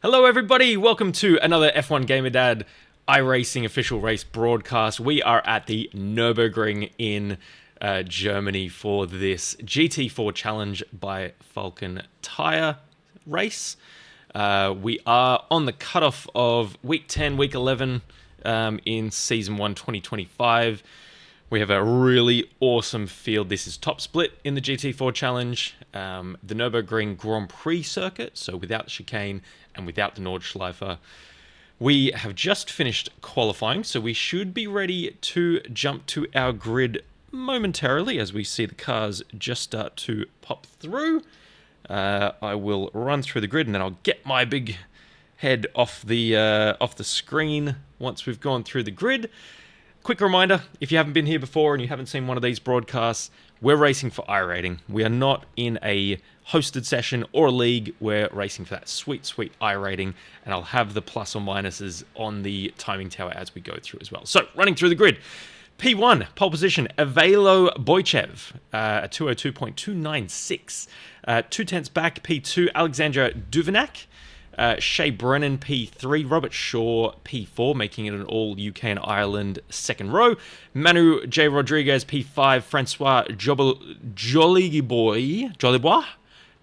Hello everybody, welcome to another F1 Gamer Dad iRacing official race broadcast. We are at the Nürburgring in Germany for this GT4 challenge by Falken Tyre race. We are on the cutoff of week 10, week 11 in season 1 2025. We have a really awesome field. This is top split in the GT4 challenge, the Nürburgring Grand Prix circuit, so without chicane and without the Nordschleife. We have just finished qualifying, so we should be ready to jump to our grid momentarily as we see the cars just start to pop through. I will run through the grid and then I'll get my big head off the screen once we've gone through the grid. Quick reminder, if you haven't been here before and you haven't seen one of these broadcasts, we're racing for iRating. We are not in a hosted session or a league. We're racing for that sweet, sweet iRating, and I'll have the plus or minuses on the timing tower as we go through as well. So, running through the grid. P1, pole position, Ivaylo Bojcev, 202.296. 2/10 back, P2, Alexandra Duvenak. Shea Brennan, P3. Robert Shaw, P4, making it an all UK and Ireland second row. Manu J. Rodriguez, P5. Francois Jolibois,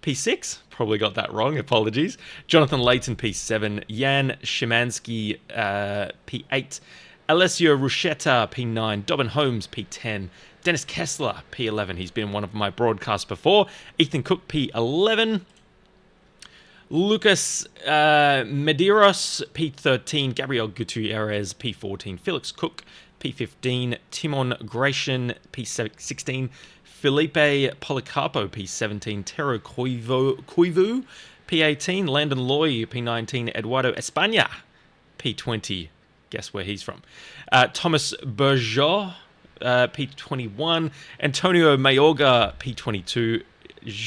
P6. Probably got that wrong, apologies. Jonathan Layton, P7. Jan Szymanski, P8. Alessio Ruschetta, P9. Dobbin Holmes, P10. Dennis Kessler, P11. He's been in one of my broadcasts before. Ethan Cook, P11. Lucas Medeiros, P13. Gabriel Gutierrez, P14. Felix Cook, P15. Timon Gratian, P16. Felipe Policarpo, P17. Tero Koivu, P18. Landon Loy, P19. Eduardo España, P20. Guess where he's from. Thomas Bergeau, P21. Antonio Mayorga, P22.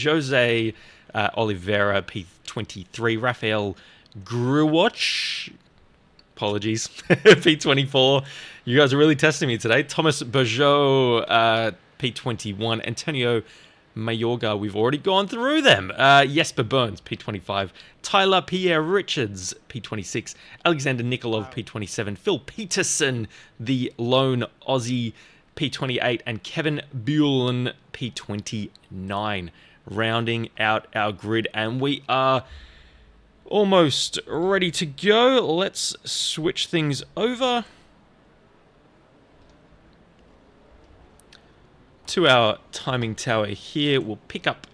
Jose Oliveira, P23. Rafael Gruwatch, apologies, P24. You guys are really testing me today. Thomas Bergeau, P21. Antonio Mayorga, we've already gone through them. Jesper Burns, P25. Tyler Pierre Richards, P26. Alexander Nikolov, P27. Phil Peterson, the lone Aussie, P28. And Kevin Buellen, P29. Rounding out our grid, and we are almost ready to go. Let's switch things over to our timing tower here. We'll pick up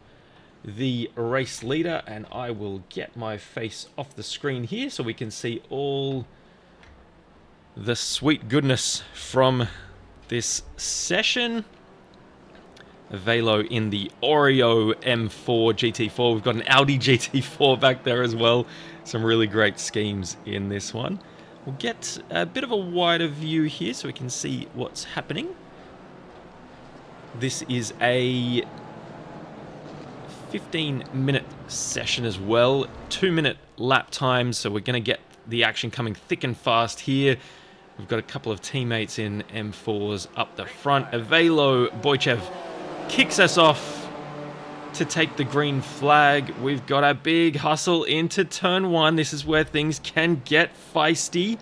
the race leader, and I will get my face off the screen here so we can see all the sweet goodness from this session. Velo in the Oreo M4 GT4. We've got an Audi GT4 back there as well. Some really great schemes in this one. We'll get a bit of a wider view here so we can see what's happening. This is a 15-minute session as well. 2-minute lap times, so we're going to get the action coming thick and fast here. We've got a couple of teammates in M4s up the front. Ivaylo Bojcev kicks us off to take the green flag. We've got a big hustle into turn 1. This is where things can get feisty.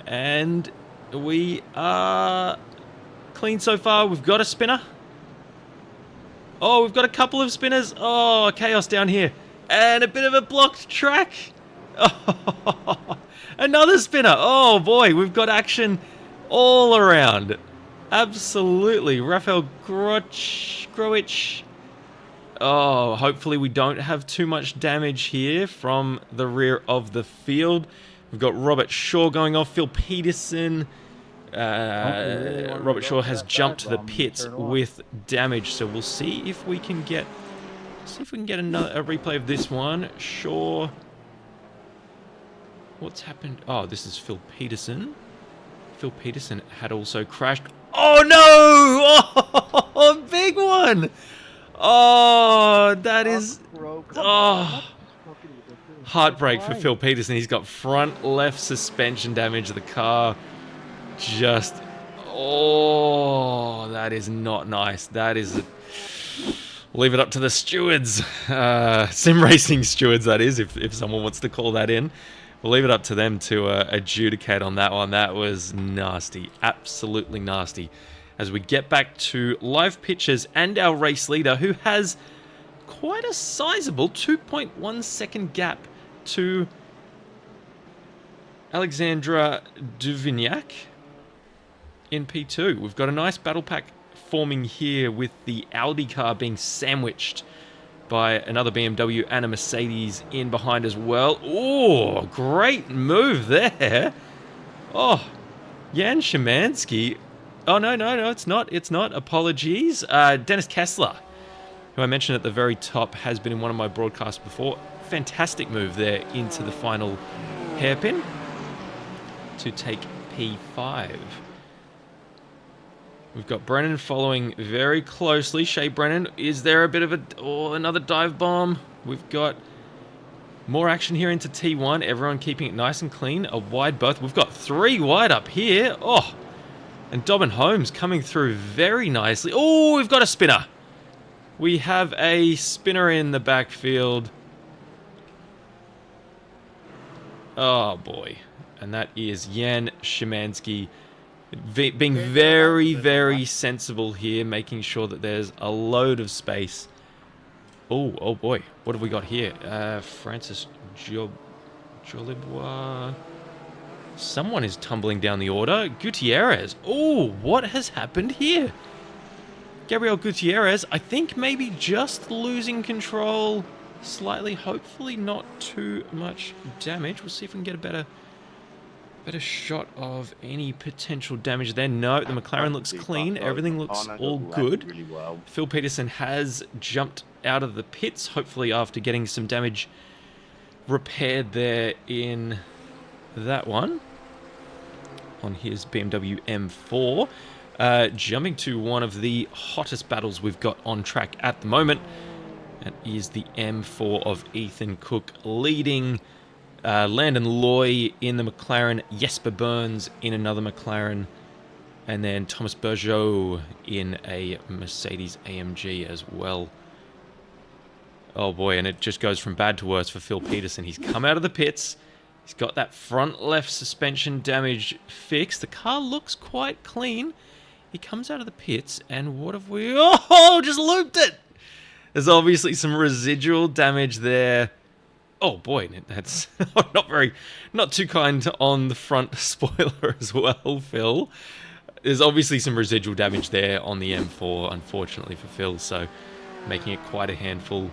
And we are clean so far. We've got a spinner. Oh, we've got a couple of spinners. Oh, chaos down here. And a bit of a blocked track. Oh, another spinner. Oh boy, we've got action all around. Absolutely. Rafael Gruwatch. Oh, hopefully we don't have too much damage here from the rear of the field. We've got Robert Shaw going off. Phil Peterson. Robert Shaw has jumped to the pits with damage, so we'll see if we can get a replay of this one. Shaw. What's happened? Oh, this is Phil Peterson. Phil Peterson had also crashed. Oh no! Oh, big one! Oh, that is... Oh, heartbreak for Phil Peterson. He's got front left suspension damage. The car just... Oh, that is not nice. That is... We'll leave it up to the stewards, sim racing stewards, that is, if someone wants to call that in. We'll leave it up to them to adjudicate on that one. That was nasty, absolutely nasty. As we get back to live pictures and our race leader, who has quite a sizable 2.1 second gap to Alexandra Duvignac in P2. We've got a nice battle pack forming here with the Audi car being sandwiched by another BMW and a Mercedes in behind as well. Oh, great move there. Oh, Jan Szymanski. Oh, no, it's not. Apologies. Dennis Kessler, who I mentioned at the very top, has been in one of my broadcasts before. Fantastic move there into the final hairpin to take P5. We've got Brennan following very closely. Shea Brennan, is there a bit of another dive bomb? We've got more action here into T1. Everyone keeping it nice and clean. A wide berth. We've got 3 wide up here. Oh, and Dobbin Holmes coming through very nicely. Oh, we've got a spinner. We have a spinner in the backfield. Oh, boy. And that is Jan Szymanski being very, very sensible here, making sure that there's a load of space. Oh boy. What have we got here? Francis Jolibois. Someone is tumbling down the order. Gutierrez. Oh, what has happened here? Gabriel Gutierrez, I think maybe just losing control slightly. Hopefully not too much damage. We'll see if we can get a better shot of any potential damage there. No, the McLaren looks clean. Everything looks all good. Really well. Phil Peterson has jumped out of the pits, hopefully after getting some damage repaired there in that one on his BMW M4. Jumping to one of the hottest battles we've got on track at the moment. That is the M4 of Ethan Cook leading Landon Loy in the McLaren, Jesper Burns in another McLaren, and then Thomas Bergeau in a Mercedes AMG as well. Oh boy, and it just goes from bad to worse for Phil Peterson. He's come out of the pits. He's got that front left suspension damage fixed. The car looks quite clean. He comes out of the pits, and what have we... Oh, just looped it! There's obviously some residual damage there. Oh boy, that's not too kind on the front spoiler as well, Phil. There's obviously some residual damage there on the M4, unfortunately for Phil, so making it quite a handful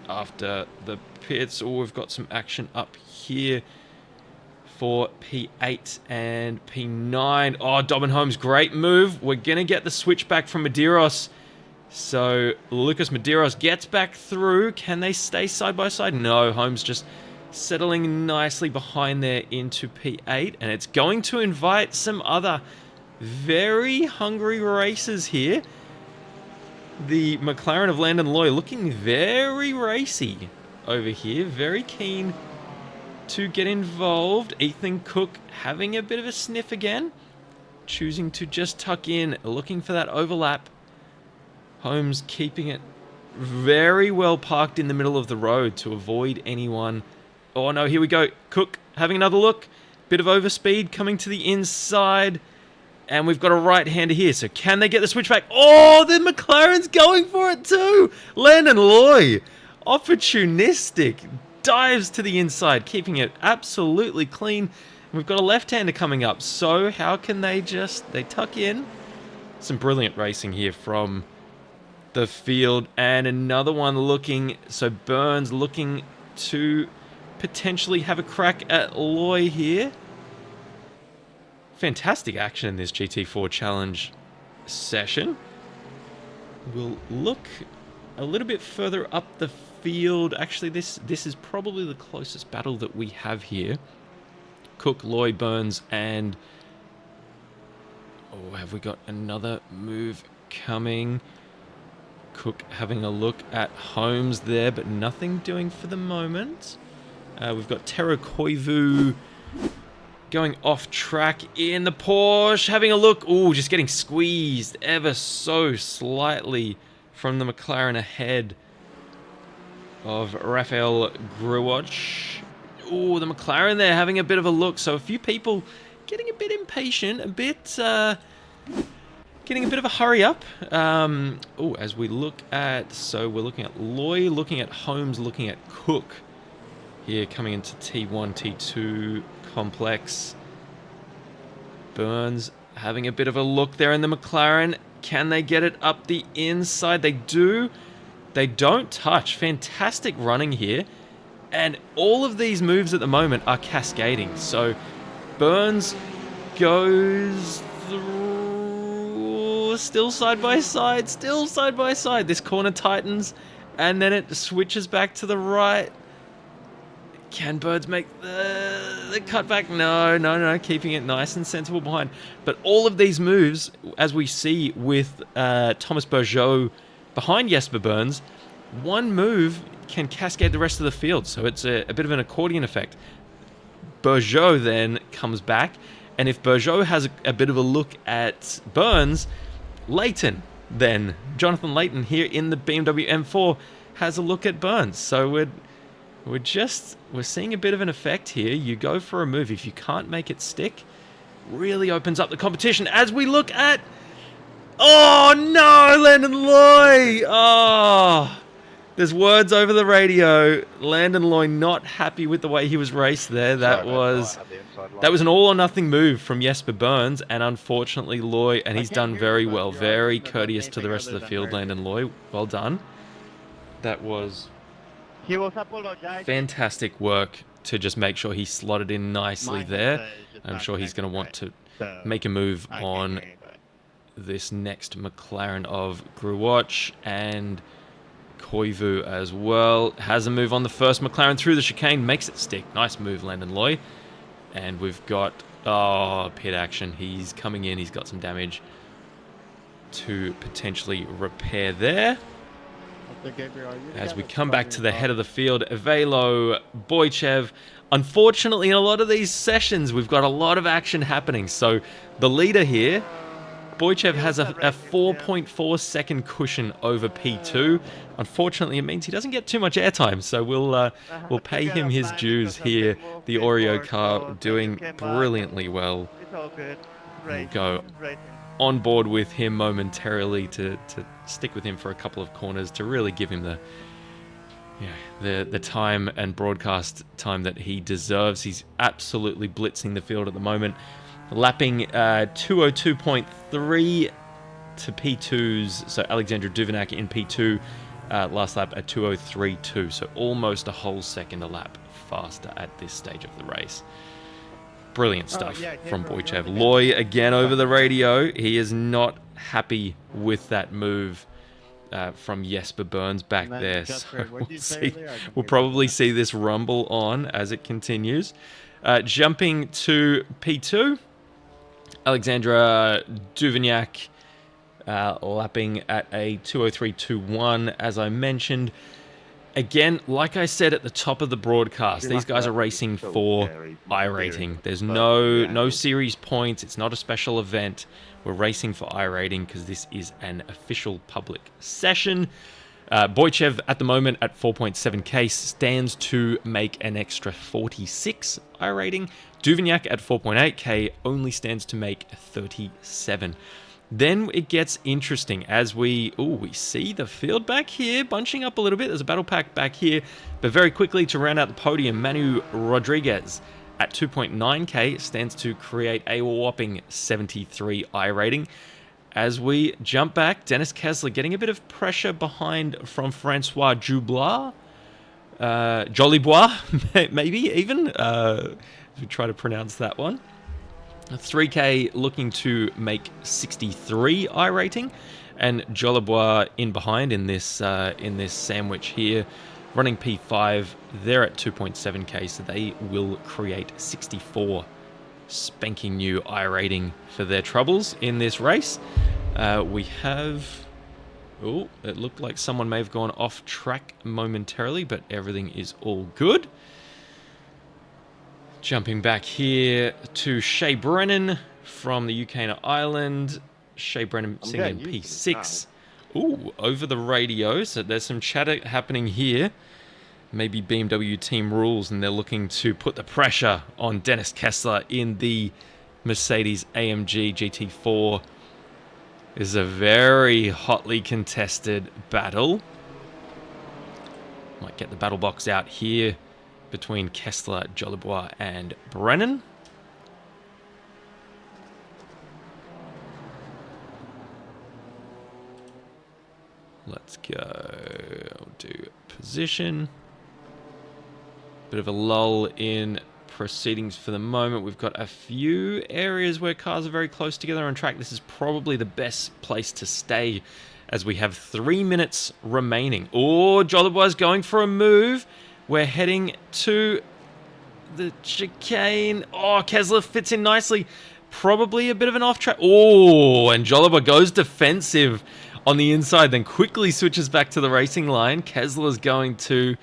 after the pits. Oh, we've got some action up here for P8 and P9. Oh, Dobbin Holmes, great move. We're going to get the switch back from Medeiros. So Lucas Medeiros gets back through. Can they stay side by side? No, Holmes just settling nicely behind there into P8. And it's going to invite some other very hungry races here. The McLaren of Landon Loy looking very racy over here. Very keen to get involved. Ethan Cook having a bit of a sniff again. Choosing to just tuck in, looking for that overlap. Holmes keeping it very well parked in the middle of the road to avoid anyone. Oh no, here we go. Cook having another look. Bit of overspeed coming to the inside. And we've got a right-hander here. So can they get the switch back? Oh, the McLaren's going for it too. Landon Loy, opportunistic, dives to the inside, keeping it absolutely clean. We've got a left-hander coming up. So how can they tuck in? Some brilliant racing here from the field, and another one looking, so Burns looking to potentially have a crack at Loy here. Fantastic action in this GT4 challenge session. We'll look a little bit further up the field. Actually, this is probably the closest battle that we have here. Cook, Loy, Burns, and oh, have we got another move coming? Cook having a look at Holmes there, but nothing doing for the moment. We've got Tero Koivu going off track in the Porsche, having a look. Oh, just getting squeezed ever so slightly from the McLaren ahead of Rafael Gruwacz. Oh, the McLaren there having a bit of a look. So a few people getting a bit impatient, getting a bit of a hurry up. As we look at, so we're looking at Loy, looking at Holmes, looking at Cook here coming into T1, T2 complex. Burns having a bit of a look there in the McLaren. Can they get it up the inside? They do. They don't touch. Fantastic running here. And all of these moves at the moment are cascading. So Burns goes through, still side by side, still side by side. This corner tightens and then it switches back to the right. Can Burns make the cutback? No, keeping it nice and sensible behind. But all of these moves, as we see with Thomas Bergeau behind Jesper Burns, one move can cascade the rest of the field. So it's a bit of an accordion effect. Bergeau then comes back, and if Bergeau has a bit of a look at Burns, Leighton then, Jonathan Leighton here in the BMW M4 has a look at Burns. So we're seeing a bit of an effect here. You go for a move, if you can't make it stick, really opens up the competition as we look at... Oh no, Landon Loy! Oh, there's words over the radio. Landon Loy not happy with the way he was raced there. That was an all or nothing move from Jesper Burns, and unfortunately Loy, and he's done very well, very courteous to the rest of the field, Landon Loy. Well done. That was fantastic work to just make sure he slotted in nicely there. I'm sure he's going to want to make a move on this next McLaren of Gruwacz and Koivu as well. Has a move on the first McLaren through the chicane, makes it stick. Nice move, Landon Loy. And we've got, pit action. He's coming in, he's got some damage to potentially repair there. As we come back to the head of the field, Ivaylo Boychev. Unfortunately, in a lot of these sessions, we've got a lot of action happening. So the leader here, Boychev, has a 4.4 second cushion over P2. Unfortunately, it means he doesn't get too much airtime. So we'll pay him his dues here. The Oreo car doing brilliantly well. We'll go on board with him momentarily to stick with him for a couple of corners to really give him the time and broadcast time that he deserves. He's absolutely blitzing the field at the moment, lapping 202.3 to P2's. So Alexandra Duvinac in P2, last lap at 203.2, so almost a whole second a lap faster at this stage of the race. Brilliant stuff from Boychev. Loy again over the radio. He is not happy with that move from Jesper Burns back there. So we'll probably see this rumble on as it continues. Jumping to P2, Alexandra Duvignac lapping at a 203.21, as I mentioned. Again, like I said at the top of the broadcast, these guys are racing for iRating. There's no series points. It's not a special event. We're racing for iRating because this is an official public session. Boychev at the moment at 4.7k stands to make an extra 46 iRating. Duvignac at 4.8k only stands to make 37. Then it gets interesting as we see the field back here bunching up a little bit. There's a battle pack back here, but very quickly to round out the podium, Manu Rodriguez at 2.9k stands to create a whopping 73 iRating. As we jump back, Dennis Kessler getting a bit of pressure behind from Francois Jolibois, maybe even, as we try to pronounce that one. 3k looking to make 63 iRating, and Jolibois in behind in this sandwich here, running P5. They're at 2.7k, so they will create 64 spanking new iRating for their troubles in this race. We have... it looked like someone may have gone off track momentarily, but everything is all good. Jumping back here to Shea Brennan from the UK and Ireland. Shea Brennan sitting in P6. Ooh, over the radio. So there's some chatter happening here. Maybe BMW team rules, and they're looking to put the pressure on Dennis Kessler in the Mercedes AMG GT4. This is a very hotly contested battle. Might get the battle box out here between Kessler, Jolibois, and Brennan. Let's go. I'll do position. Bit of a lull in proceedings for the moment. We've got a few areas where cars are very close together on track. This is probably the best place to stay as we have 3 minutes remaining. Oh, Jolibois going for a move. We're heading to the chicane. Oh, Kessler fits in nicely. Probably a bit of an off track. Oh, and Jolibois goes defensive on the inside, then quickly switches back to the racing line. Kessler's going to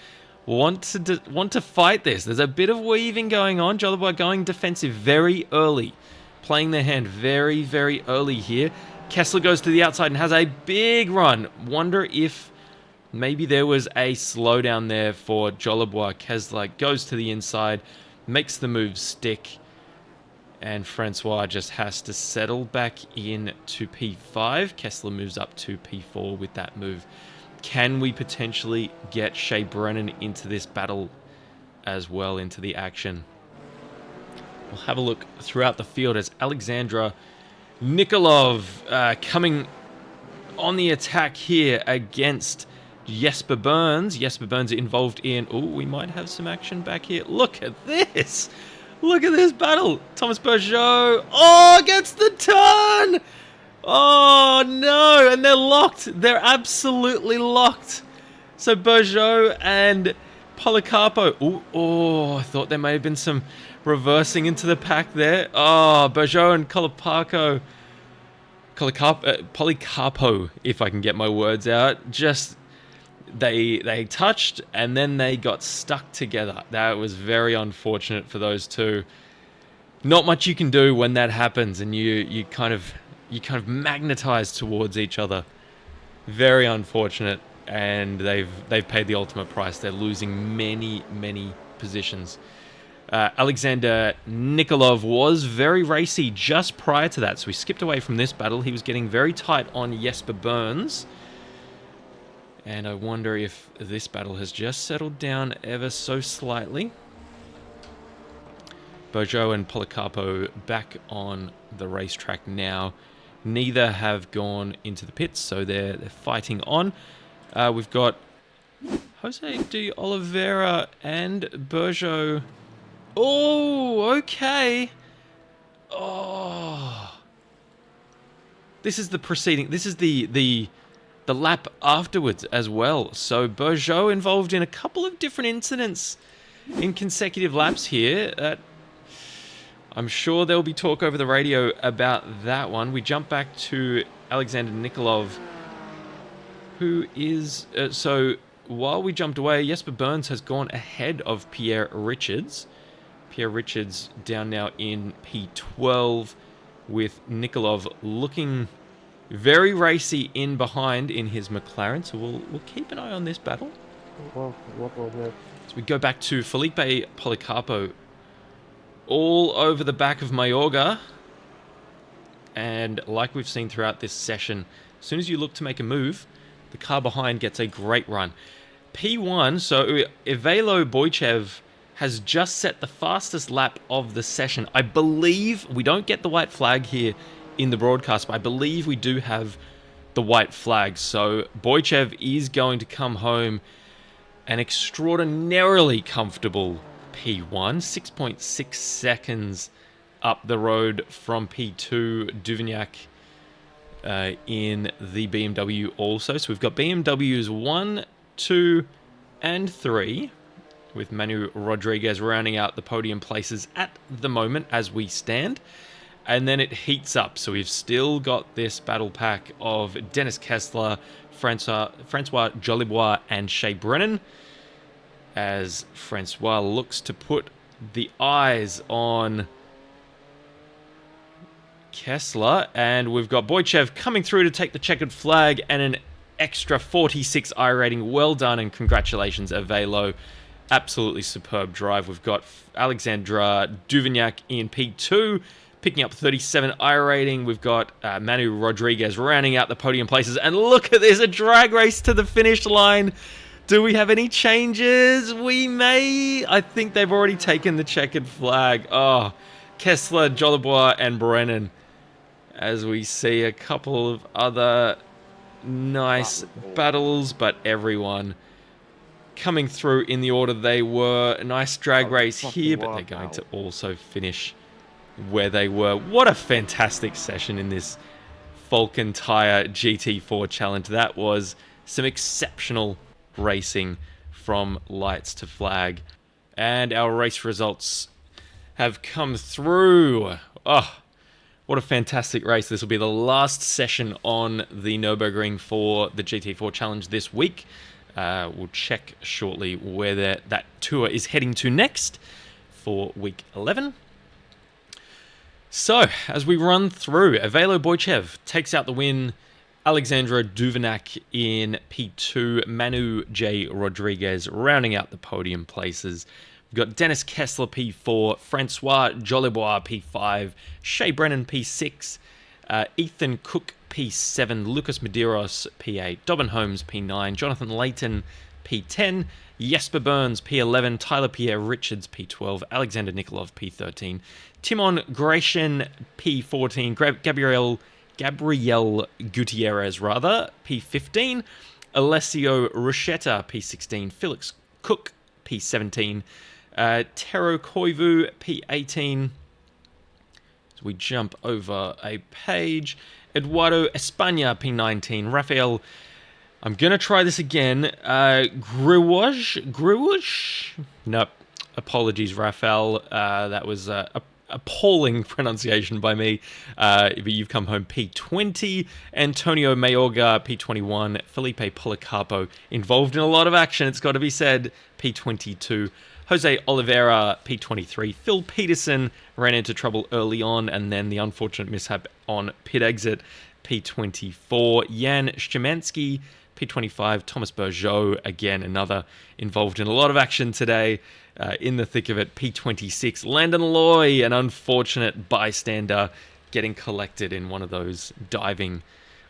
want to fight this. There's a bit of weaving going on. Jolibois going defensive very early, playing their hand very, very early here. Kessler goes to the outside and has a big run. Wonder if maybe there was a slowdown there for Jolibois. Kessler goes to the inside, makes the move stick, and Francois just has to settle back in to P5. Kessler moves up to P4 with that move. Can we potentially get Shea Brennan into this battle as well, into the action? We'll have a look throughout the field as Alexandra Nikolov coming on the attack here against Jesper Burns. Jesper Burns involved in... Oh, we might have some action back here. Look at this. Look at this battle. Thomas Bergeau. Oh, gets the turn. Oh, no. And they're locked. They're absolutely locked. So Bergeau and Policarpo. Oh, I thought there may have been some reversing into the pack there. Oh, Bergeau and Policarpo, if I can get my words out. Just, they touched and then they got stuck together. That was very unfortunate for those two. Not much you can do when that happens and you kind of magnetize towards each other. Very unfortunate, and they've paid the ultimate price. They're losing many positions. Alexander Nikolov was very racy just prior to that, so we skipped away from this battle. He was getting very tight on Jesper Burns, and I wonder if this battle has just settled down ever so slightly. Bergeau and Policarpo back on the racetrack now. Neither have gone into the pits, so they're fighting on. We've got Jose de Oliveira and Bergeau. Oh, okay. Oh, this is the proceeding. This is the lap afterwards as well. So Bergeau involved in a couple of different incidents in consecutive laps here. I'm sure there'll be talk over the radio about that one. We jump back to Alexander Nikolov, who is... so while we jumped away, Jesper Burns has gone ahead of Pierre Richards. Pierre Richards down now in P12, with Nikolov looking very racy in behind in his McLaren. So we'll keep an eye on this battle. What was that? So we go back to Felipe Policarpo, all over the back of Mayorga. And like we've seen throughout this session, as soon as you look to make a move, the car behind gets a great run. P1, so Ivalo Boychev has just set the fastest lap of the session. I believe we don't get the white flag here in the broadcast, but I believe we do have the white flag. So Boychev is going to come home an extraordinarily comfortable P1, 6.6 seconds up the road from P2. Duvignac in the BMW also. So we've got BMWs 1, 2, and 3, with Manu Rodriguez rounding out the podium places at the moment as we stand. And then it heats up. So we've still got this battle pack of Dennis Kessler, Francois Jolibois, and Shea Brennan, as Francois looks to put the eyes on Kessler. And we've got Boychev coming through to take the checkered flag, and an extra 46 iRating. Well done and congratulations, Avelo. Absolutely superb drive. We've got Alexandra Duvignac in P2, picking up 37 iRating. We've got Manu Rodriguez rounding out the podium places. And look at this, a drag race to the finish line. Do we have any changes? We may. I think they've already taken the checkered flag. Oh, Kessler, Jolibois, and Brennan. As we see a couple of other nice battles, but everyone coming through in the order they were. A nice drag race here, but they're going to also finish where they were. What a fantastic session in this Falken Tyre GT4 challenge. That was some exceptional racing from lights to flag. And our race results have come through. Oh, what a fantastic race. This will be the last session on the Nürburgring for the GT4 challenge this week. We'll check shortly where that tour is heading to next for week 11. So, as we run through, Avelo Boychev takes out the win. Alexandra Duvignac in P2. Manu J. Rodriguez rounding out the podium places. We've got Dennis Kessler P4. Francois Jolibois P5. Shea Brennan P6. Ethan Cook P7, Lucas Medeiros P8, Dobbin Holmes P9, Jonathan Layton P10, Jesper Burns P11, Tyler Pierre Richards P12, Alexander Nikolov P13, Timon Gratian P14, Gabriel Gutierrez P15, Alessio Ruschetta P16, Felix Cook P17, Tero Koivu P18. As we jump over a page, Eduardo España P19, Rafael, I'm going to try this again, Gruaj? Nope, apologies, Rafael, that was a appalling pronunciation by me, but you've come home P20, Antonio Mayorga P21, Felipe Policarpo, involved in a lot of action, it's got to be said, P22, Jose Oliveira, P23. Phil Peterson ran into trouble early on, and then the unfortunate mishap on pit exit, P24. Jan Szymanski, P25. Thomas Bergeau, again, another involved in a lot of action today, in the thick of it, P26. Landon Loy, an unfortunate bystander, getting collected in one of those diving,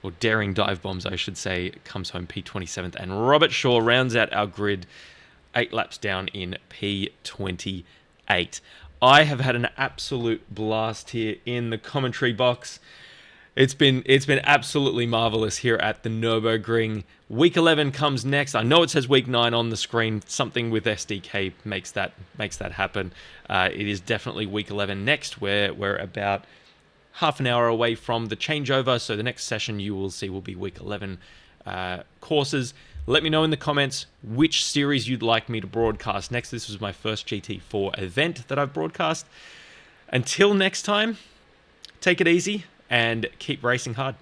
or daring dive bombs, I should say, comes home P27th. And Robert Shaw rounds out our grid 8 laps down in P28. I have had an absolute blast here in the commentary box. It's been absolutely marvelous here at the Nürburgring. Week 11 comes next. I know it says week 9 on the screen. Something with SDK makes that happen. It is definitely week 11 next, where we're about half an hour away from the changeover. So the next session you will see will be week 11 courses. Let me know in the comments which series you'd like me to broadcast next. This was my first GT4 event that I've broadcast. Until next time, take it easy and keep racing hard.